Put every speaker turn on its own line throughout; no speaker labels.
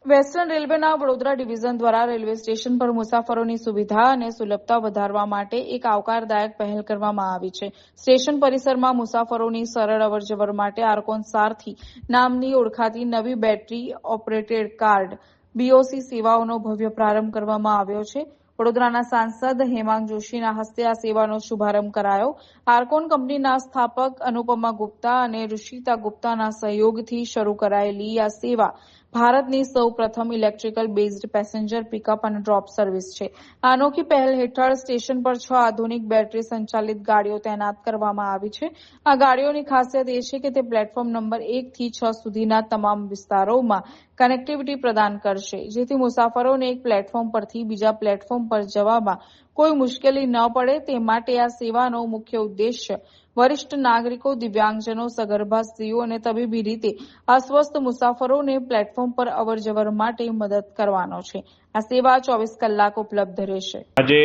Western રેલવેના Vadodara division દ્વારા railway station પર મુસાફરોની સુવિધા અને સુલભતા વધારવા માટે એક આવકારદાયક પહેલ કરવામાં આવી છે. સ્ટેશન પરિસરમાં મુસાફરોની સરળ અવરજવર માટે આર્કોન સારથી નામની ઓળખાતી નવી બેટરી ઓપરેટેડ કાર્ડ બીઓસી સેવાઓનો ભવ્ય પ્રારંભ કરવામાં આવ્યો છે. વડોદરાના સાંસદ હેમાંગ જોશીના હસ્તે આ સેવાનો શુભારંભ કરાયો. આર્કોન કંપનીના સ્થાપક અનુપમા ગુપ્તા અને ઋષિતા ગુપ્તાના સહયોગથી શરૂ કરાયેલી આ સેવા ભારતની સૌ પ્રથમ ઇલેક્ટ્રિકલ બેઝડ પેસેન્જર પિકઅપ અને ડ્રોપ સર્વિસ છે. આ અનોખી પહેલ હેઠળ સ્ટેશન પર 6 આધુનિક બેટરી સંચાલિત ગાડીઓ તૈનાત કરવામાં આવી છે. આ ગાડીઓની ખાસિયત એ છે કે તે પ્લેટફોર્મ નંબર 1 થી 6 સુધીના તમામ વિસ્તારોમાં કનેક્ટિવિટી પ્રદાન કરશે, જેથી મુસાફરોને એક પ્લેટફોર્મ પરથી બીજા પ્લેટફોર્મ પર જવામાં કોઈ મુશ્કેલી ન પડે. તે માટે આ સેવાનો મુખ્ય ઉદ્દેશ્ય વરિષ્ઠ નાગરિકો, દિવ્યાંગજનો, સગર્ભા સ્ત્રીઓ અને તબીબી રીતે અસ્વસ્થ મુસાફરોને પ્લેટફોર્મ પર અવરજવર માટે મદદ કરવાનો છે. આ સેવા 24 કલાક ઉપલબ્ધ રહેશે.
આજે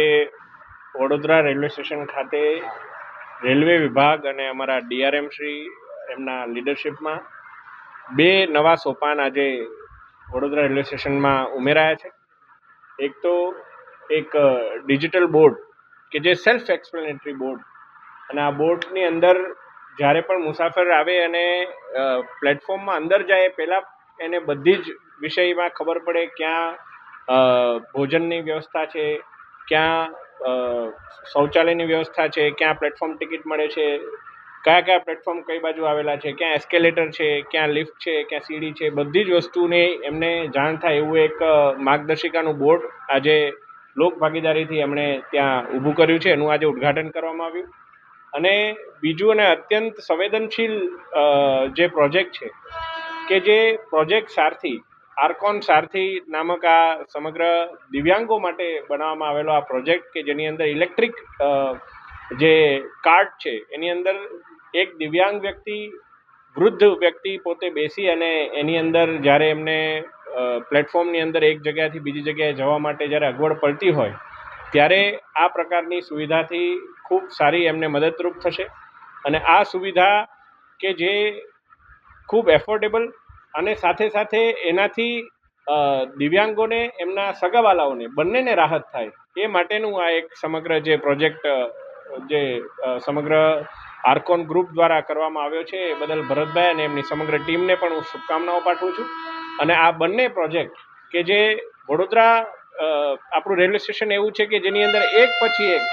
વડોદરા રેલવે સ્ટેશન ખાતે રેલવે વિભાગ અને અમારા ડીઆરએમ શ્રી એમના લીડરશિપમાં 2 નવા સોપાન આજે વડોદરા રેલવે સ્ટેશનમાં ઉમેરાયા છે. એક તો એક ડિજિટલ બોર્ડ કે જે સેલ્ફ એક્સપ્લેનેટરી બોર્ડ, અને આ બોર્ડની અંદર જ્યારે પણ મુસાફર આવે અને પ્લેટફોર્મમાં અંદર જાય પહેલાં એને બધી જ વિષયમાં ખબર પડે, ક્યાં ભોજનની વ્યવસ્થા છે, ક્યાં શૌચાલયની વ્યવસ્થા છે, ક્યાં પ્લેટફોર્મ ટિકિટ મળે છે, કયા પ્લેટફોર્મ કઈ બાજુ આવેલા છે, ક્યાં એસ્કેલેટર છે, ક્યાં લિફ્ટ છે, ક્યાં સીડી છે, બધી જ વસ્તુની એમને જાણ થાય એવું એક માર્ગદર્શિકાનું બોર્ડ આજે લોક ભાગીદારીથી એમણે ત્યાં ઊભું કર્યું છે. એનું આજે ઉદ્ઘાટન કરવામાં આવ્યું. અને બીજું અને અત્યંત સંવેદનશીલ જે પ્રોજેક્ટ છે કે જે પ્રોજેક્ટ સારથી, આર્કોન સારથી નામક આ સમગ્ર દિવ્યાંગો માટે બનાવવામાં આવેલો આ પ્રોજેક્ટ કે જેની અંદર ઇલેક્ટ્રિક જે કાર્ડ છે એની અંદર એક દિવ્યાંગ વ્યક્તિ, વૃદ્ધ વ્યક્તિ પોતે બેસી અને એની અંદર જ્યારે એમને પ્લેટફોર્મની અંદર એક જગ્યાથી બીજી જગ્યાએ જવા માટે જ્યારે અગવડ પડતી હોય ત્યારે આ પ્રકારની સુવિધાથી ખૂબ સારી એમને મદદરૂપ થશે. અને આ સુવિધા કે જે ખૂબ એફોર્ડેબલ અને સાથે સાથે એનાથી દિવ્યાંગોને, એમના સગાવાલાઓને બંનેને રાહત થાય એ માટેનું આ એક સમગ્ર જે પ્રોજેક્ટ જે સમગ્ર આર્કોન ગ્રુપ દ્વારા કરવામાં આવ્યો છે એ બદલ ભરતભાઈ અને એમની સમગ્ર ટીમને પણ હું શુભકામનાઓ પાઠવું છું. અને આ બંને પ્રોજેક્ટ કે જે વડોદરા આપણું રેલવે સ્ટેશન એવું છે કે જેની અંદર એક પછી એક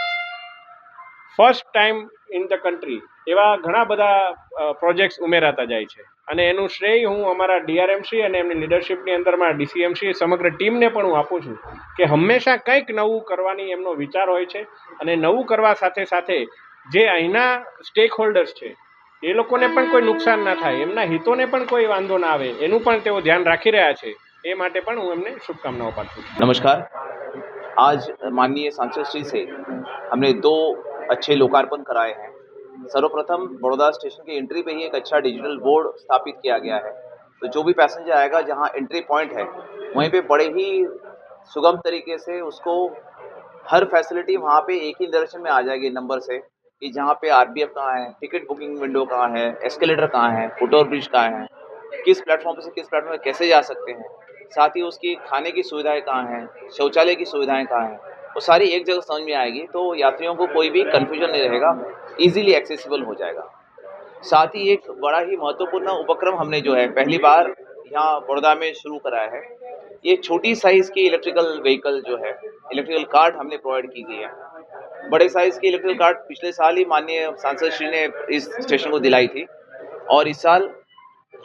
first time in the country એવા ઘણા બધા પ્રોજેક્ટ્સ ઉમેરાતા જાય છે. અને એનું શ્રેય હું અમારા ડીઆરએમસી અને એમની લીડરશિપની અંદર મારા ડીસીએમસી સમગ્ર ટીમને પણ હું આપું છું કે હંમેશા કંઈક નવું કરવાની એમનો વિચાર હોય છે. અને નવું કરવા સાથે સાથે જે અહીંના સ્ટેક હોલ્ડર્સ છે એ લોકોને પણ કોઈ નુકસાન ના થાય, એમના હિતોને પણ કોઈ વાંધો ના આવે, એનું પણ તેઓ ધ્યાન રાખી રહ્યા છે. એ માટે પણ હું એમને शुभकामनाओं पाठवूं છું.
नमस्कार। आज माननीय सांसद श्री से हमने 2 अच्छे लोकार्पण कराए हैं। सर्वप्रथम बड़ौदा स्टेशन की एंट्री पे ही एक अच्छा डिजिटल बोर्ड स्थापित किया गया है, तो जो भी पैसेंजर आएगा जहां एंट्री पॉइंट है वहीं पे बड़े ही सुगम तरीके से उसको हर फैसिलिटी वहां पे एक ही दर्शन में आ जाएगी नंबर से, कि जहाँ पे आरपीएफ कहाँ है, टिकट बुकिंग विंडो कहाँ है, एस्केलेटर कहाँ है, फुटओवर ब्रिज कहाँ है, किस प्लेटफॉर्म से किस प्लेटफॉर्म में कैसे जा सकते हैं, साथ ही उसकी खाने की सुविधाएं कहाँ हैं, शौचालय की सुविधाएं कहाँ हैं, वो सारी एक जगह समझ में आएगी, तो यात्रियों को कोई भी कन्फ्यूजन नहीं रहेगा, इजीली एक्सेसिबल हो जाएगा। साथ ही एक बड़ा ही महत्वपूर्ण उपक्रम हमने जो है पहली बार यहाँ बड़ौदा में शुरू कराया है। ये छोटी साइज़ की इलेक्ट्रिकल व्हीकल जो है, इलेक्ट्रिकल कार्ड हमने प्रोवाइड की गई है। बड़े साइज़ की इलेक्ट्रिकल कार्ड पिछले साल ही माननीय सांसद श्री ने इस स्टेशन को दिलाई थी, और इस साल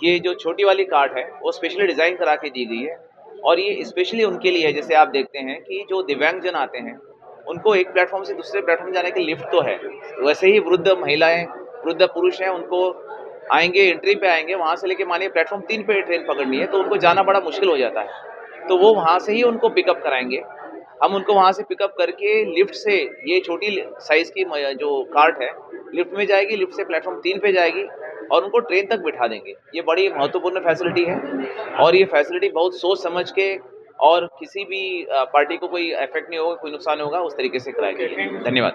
ये जो छोटी वाली कार्ड है वो स्पेशली डिज़ाइन करा के दी गई है। और ये स्पेशली उनके लिए है, जैसे आप देखते हैं कि जो दिव्यांगजन आते हैं उनको एक प्लेटफॉर्म से दूसरे प्लेटफॉर्म जाने की लिफ्ट तो है, वैसे ही वृद्ध महिलाएं, वृद्ध पुरुष हैं, उनको आएंगे, एंट्री पे आएंगे, वहाँ से लेके मानिए प्लेटफॉर्म 3 पे ट्रेन पकड़नी है तो उनको जाना बड़ा मुश्किल हो जाता है, तो वो वहाँ से ही उनको पिकअप कराएंगे। हम उनको वहाँ से पिकअप करके लिफ्ट से, ये छोटी साइज़ की जो कार्ट है लिफ्ट में जाएगी, लिफ्ट से प्लेटफॉर्म 3 पे जाएगी और उनको ट्रेन तक बिठा देंगे। ये बड़ी महत्वपूर्ण फैसिलिटी है, और ये फैसिलिटी बहुत सोच समझ के और किसी भी पार्टी को कोई इफेक्ट नहीं होगा, कोई नुकसान नहीं होगा, उस तरीके से कराई गई है। धन्यवाद।